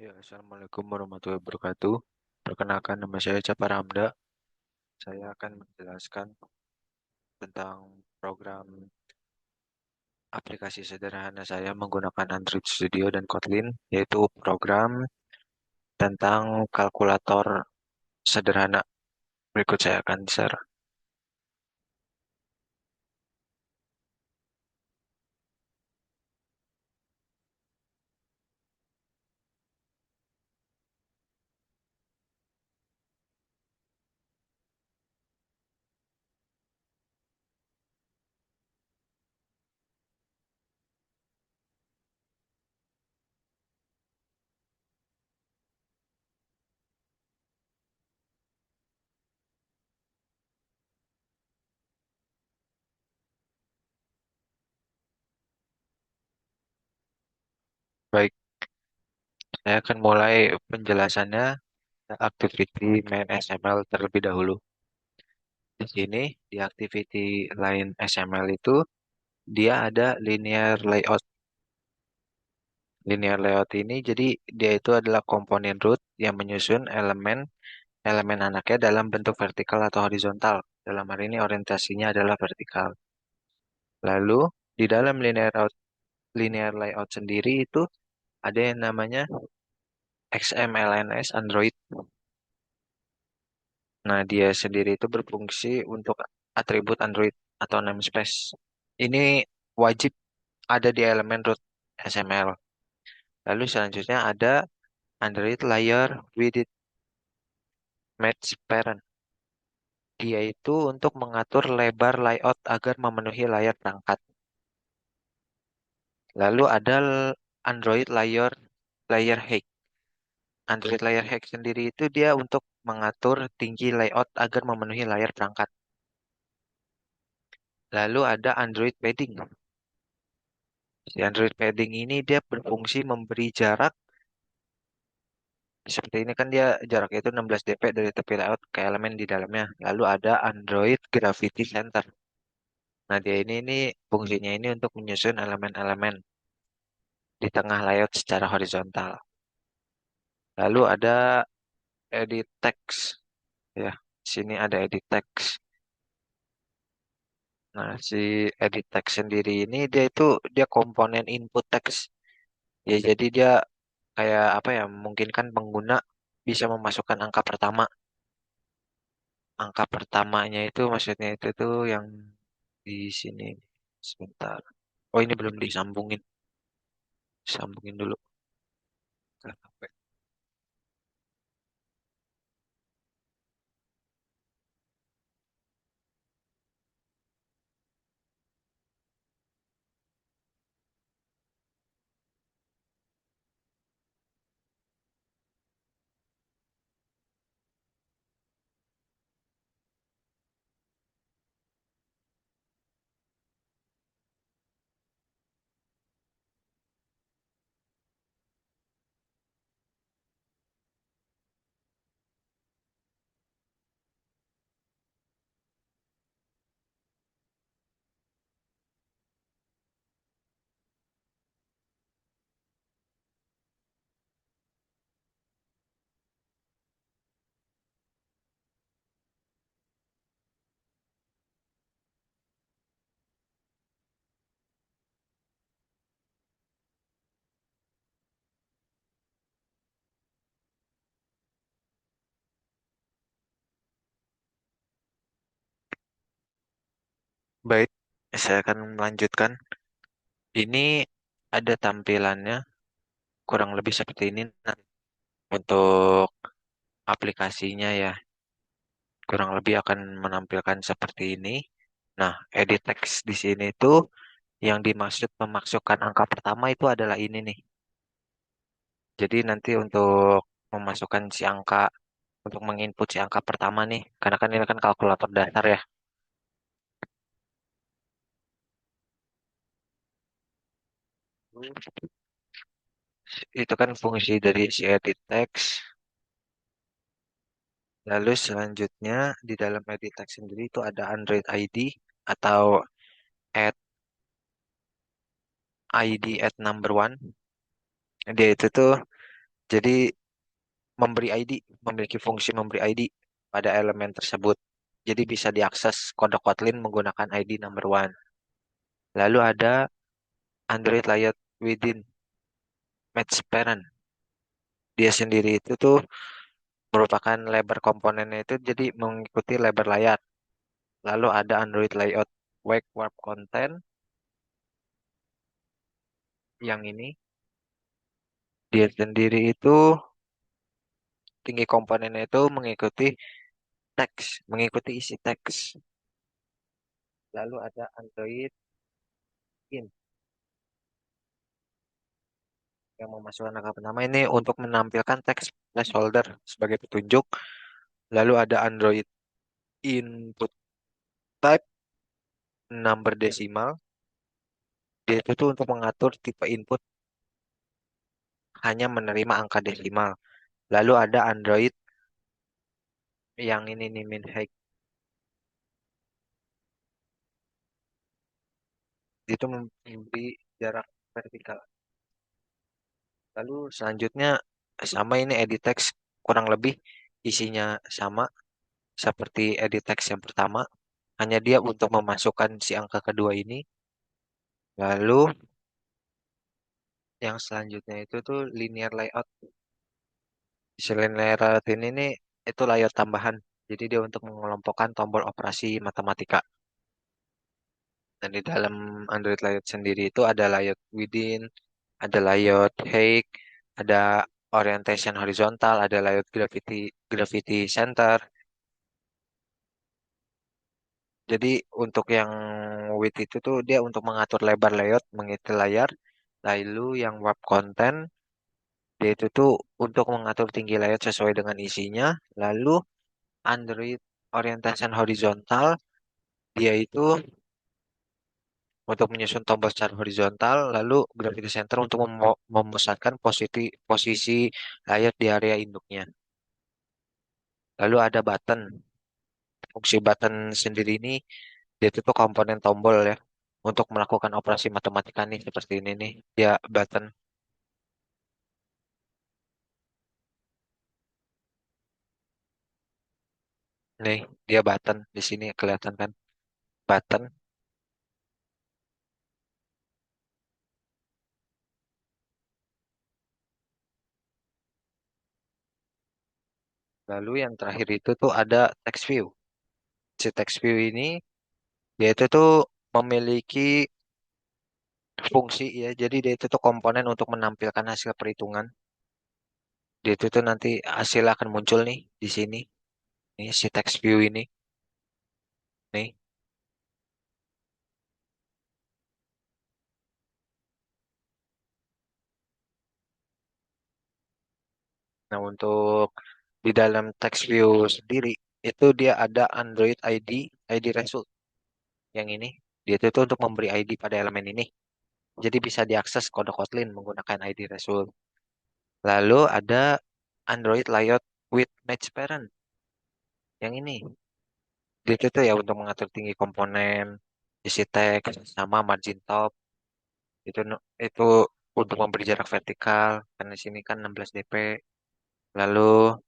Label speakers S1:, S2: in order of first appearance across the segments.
S1: Ya, Assalamualaikum warahmatullahi wabarakatuh. Perkenalkan, nama saya Capa Ramda. Saya akan menjelaskan tentang program aplikasi sederhana saya menggunakan Android Studio dan Kotlin, yaitu program tentang kalkulator sederhana. Berikut saya akan share. Baik, saya akan mulai penjelasannya activity main XML terlebih dahulu. Di sini, di activity line XML itu, dia ada linear layout. Linear layout ini jadi dia itu adalah komponen root yang menyusun elemen anaknya dalam bentuk vertikal atau horizontal. Dalam hal ini orientasinya adalah vertikal. Lalu di dalam linear layout sendiri itu ada yang namanya XMLNS Android. Nah, dia sendiri itu berfungsi untuk atribut Android atau namespace. Ini wajib ada di elemen root XML. Lalu selanjutnya ada Android layer width match parent. Dia itu untuk mengatur lebar layout agar memenuhi layar perangkat. Lalu ada Android layer height. Android layer height sendiri itu dia untuk mengatur tinggi layout agar memenuhi layar perangkat. Lalu ada Android padding. Si Android padding ini dia berfungsi memberi jarak. Seperti ini kan dia jaraknya itu 16 dp dari tepi layout ke elemen di dalamnya. Lalu ada Android Gravity Center. Nah, dia ini fungsinya ini untuk menyusun elemen-elemen di tengah layout secara horizontal. Lalu ada edit text ya. Sini ada edit text. Nah, si edit text sendiri ini dia komponen input text. Ya, jadi dia kayak apa ya? Memungkinkan pengguna bisa memasukkan angka pertama. Angka pertamanya itu maksudnya itu tuh yang di sini. Sebentar. Oh, ini belum disambungin. Sambungin dulu. Baik, saya akan melanjutkan. Ini ada tampilannya kurang lebih seperti ini. Nah, untuk aplikasinya ya kurang lebih akan menampilkan seperti ini. Nah, edit text di sini itu yang dimaksud memasukkan angka pertama itu adalah ini nih. Jadi nanti untuk memasukkan si angka, untuk menginput si angka pertama nih, karena kan ini kan kalkulator dasar ya. Itu kan fungsi dari si edit text. Lalu selanjutnya di dalam edit text sendiri itu ada Android ID atau add ID at number one. Dia itu tuh Jadi memberi ID, memiliki fungsi memberi ID pada elemen tersebut. Jadi bisa diakses kode Kotlin menggunakan ID number one. Lalu ada Android layout within match parent. Dia sendiri itu tuh merupakan lebar komponennya itu jadi mengikuti lebar layar. Lalu ada Android layout wake warp content yang ini. Dia sendiri itu tinggi komponennya itu mengikuti teks, mengikuti isi teks. Lalu ada Android in yang memasukkan angka pertama ini untuk menampilkan teks placeholder sebagai petunjuk. Lalu ada Android input type number desimal. Dia itu tuh untuk mengatur tipe input hanya menerima angka desimal. Lalu ada Android yang ini nih min height. Itu memberi jarak vertikal. Lalu selanjutnya sama ini edit text kurang lebih isinya sama seperti edit text yang pertama. Hanya dia untuk memasukkan si angka kedua ini. Lalu yang selanjutnya itu tuh linear layout. Si linear layout ini nih itu layout tambahan. Jadi dia untuk mengelompokkan tombol operasi matematika. Dan di dalam Android layout sendiri itu ada layout within, ada layout height, ada orientation horizontal, ada layout gravity center. Jadi untuk yang width itu tuh dia untuk mengatur lebar layout, mengisi layar. Lalu yang warp content dia itu tuh untuk mengatur tinggi layout sesuai dengan isinya. Lalu Android orientation horizontal dia itu untuk menyusun tombol secara horizontal, lalu gravity center untuk memusatkan posisi layar di area induknya. Lalu ada button. Fungsi button sendiri ini dia itu tuh komponen tombol ya untuk melakukan operasi matematika nih seperti ini nih. Dia button nih, dia button di sini kelihatan kan button. Lalu yang terakhir itu tuh ada text view. Si text view ini dia itu tuh memiliki fungsi ya. Jadi dia itu tuh komponen untuk menampilkan hasil perhitungan. Dia itu tuh nanti hasil akan muncul nih di sini. Nih si text view ini nih. Nah, untuk di dalam text view sendiri itu dia ada Android ID result yang ini. Dia itu tuh untuk memberi ID pada elemen ini. Jadi bisa diakses kode Kotlin menggunakan ID result. Lalu ada Android layout with match parent yang ini. Dia itu tuh ya untuk mengatur tinggi komponen, isi teks sama margin top. Itu untuk memberi jarak vertikal karena di sini kan 16 dp. Lalu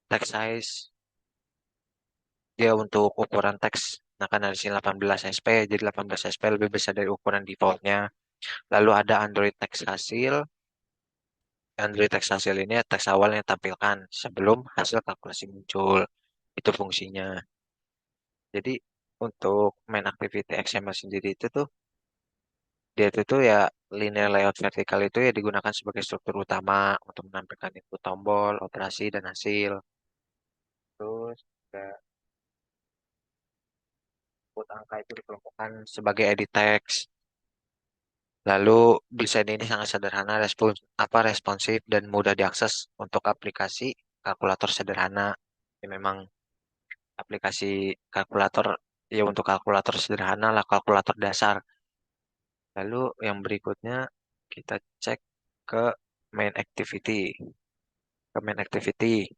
S1: text size dia untuk ukuran teks nah kan dari sini 18 sp jadi 18 sp lebih besar dari ukuran defaultnya. Lalu ada Android text hasil ini teks awal yang tampilkan sebelum hasil kalkulasi muncul. Itu fungsinya. Jadi untuk main activity XML sendiri itu tuh dia itu tuh ya linear layout vertikal itu ya digunakan sebagai struktur utama untuk menampilkan input tombol, operasi, dan hasil. Terus juga input angka itu dikelompokkan sebagai edit text. Lalu desain ini sangat sederhana, responsif dan mudah diakses untuk aplikasi kalkulator sederhana. Ya, memang aplikasi kalkulator ya untuk kalkulator sederhana lah kalkulator dasar. Lalu yang berikutnya kita cek ke main activity. Ke main activity.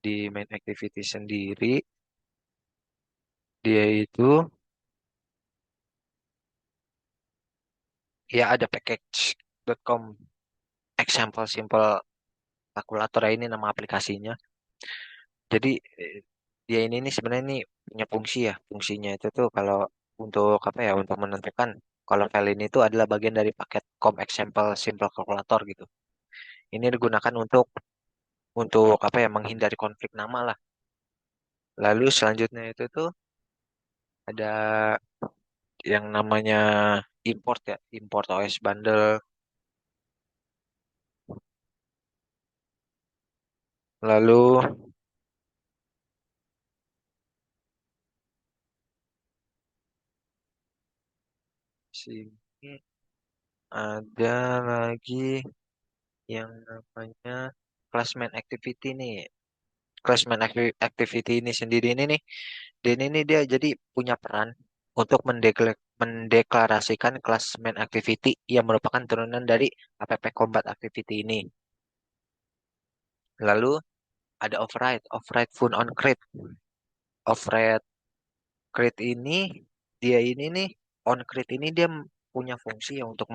S1: Di main activity sendiri dia itu ya ada package.com example simple kalkulator ya, ini nama aplikasinya. Jadi dia ini nih sebenarnya ini punya fungsi ya. Fungsinya itu tuh kalau untuk apa ya? Untuk menentukan kalau file ini tuh adalah bagian dari paket com example simple calculator gitu. Ini digunakan untuk apa ya? Menghindari konflik nama lah. Lalu selanjutnya itu tuh ada yang namanya import ya, import OS bundle. Lalu sini ada lagi yang namanya classmate activity nih. Activity ini sendiri ini nih, dan ini dia jadi punya peran untuk mendeklarasikan classmate activity yang merupakan turunan dari app combat activity ini. Lalu ada override fun on create. Override create ini dia ini nih on create ini dia punya fungsi ya untuk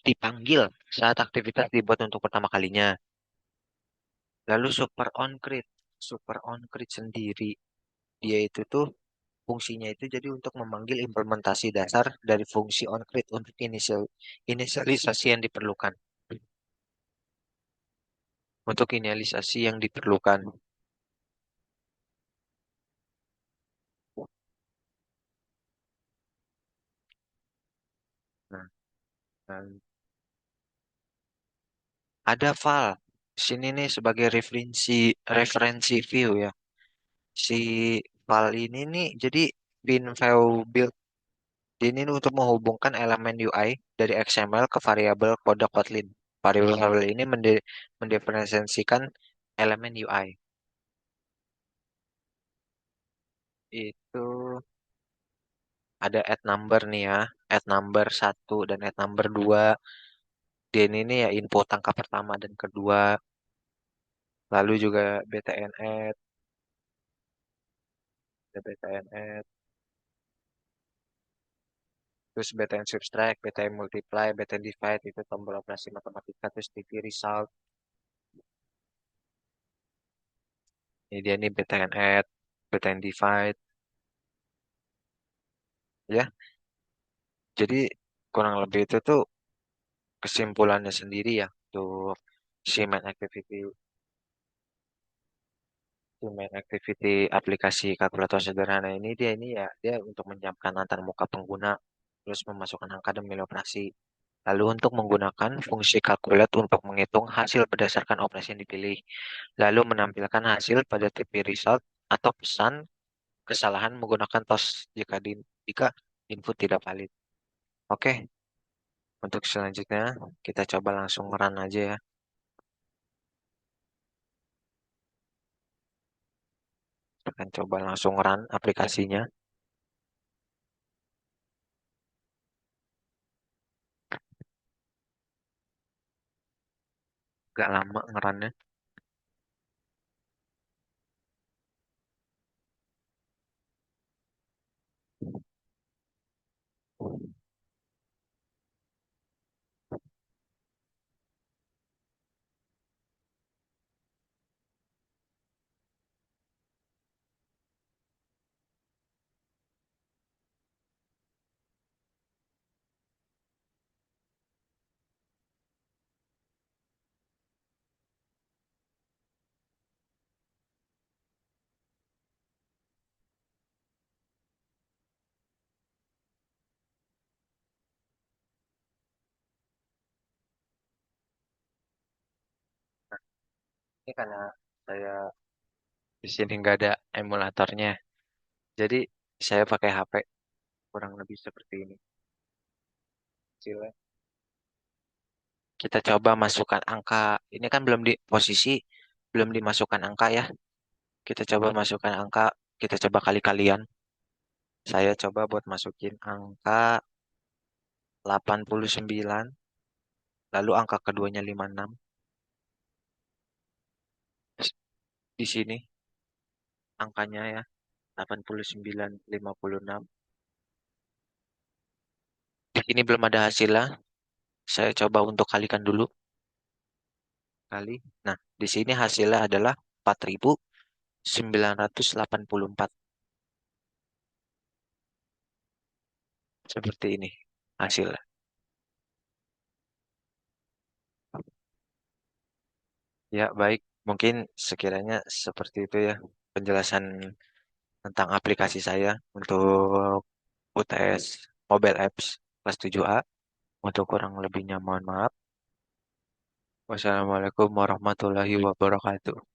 S1: dipanggil saat aktivitas dibuat untuk pertama kalinya. Lalu super on create sendiri dia itu tuh fungsinya itu jadi untuk memanggil implementasi dasar dari fungsi onCreate untuk inisialisasi yang diperlukan. Untuk inisialisasi yang diperlukan. Nah, dan ada file. Sini nih sebagai referensi view ya. Si file ini nih jadi bin file build ini nih untuk menghubungkan elemen UI dari XML ke variabel kode Kotlin. Variabel ini mendiferensiasikan elemen UI. Itu ada add number nih ya, add number satu dan add number 2. Dia ini ya info tangkap pertama dan kedua. Lalu juga btn add, ada btn add, terus btn subtract, btn multiply, btn divide itu tombol operasi matematika, terus tv result. Ini dia nih btn add, btn divide, ya. Jadi kurang lebih itu tuh kesimpulannya sendiri ya untuk si main activity main activity aplikasi kalkulator sederhana ini ya dia untuk menyiapkan antar muka pengguna terus memasukkan angka dan nilai operasi. Lalu untuk menggunakan fungsi calculate untuk menghitung hasil berdasarkan operasi yang dipilih. Lalu menampilkan hasil pada TP result atau pesan kesalahan menggunakan toss jika input tidak valid. Oke, untuk selanjutnya kita coba langsung run aja ya. Kita akan coba langsung run aplikasinya. Gak lama ngerunnya. Ini karena saya di sini nggak ada emulatornya. Jadi saya pakai HP kurang lebih seperti ini. Hasilnya. Kita coba masukkan angka. Ini kan belum di posisi, belum dimasukkan angka ya. Kita coba masukkan angka. Kita coba kali-kalian. Saya coba buat masukin angka 89. Lalu angka keduanya 56. Di sini angkanya ya 89, 56. Di sini belum ada hasilnya. Saya coba untuk kalikan dulu. kali. Nah, di sini hasilnya adalah 4.984. Seperti ini hasilnya. Ya, baik. Mungkin sekiranya seperti itu ya penjelasan tentang aplikasi saya untuk UTS Mobile Apps kelas 7A. Untuk kurang lebihnya mohon maaf. Wassalamualaikum warahmatullahi wabarakatuh.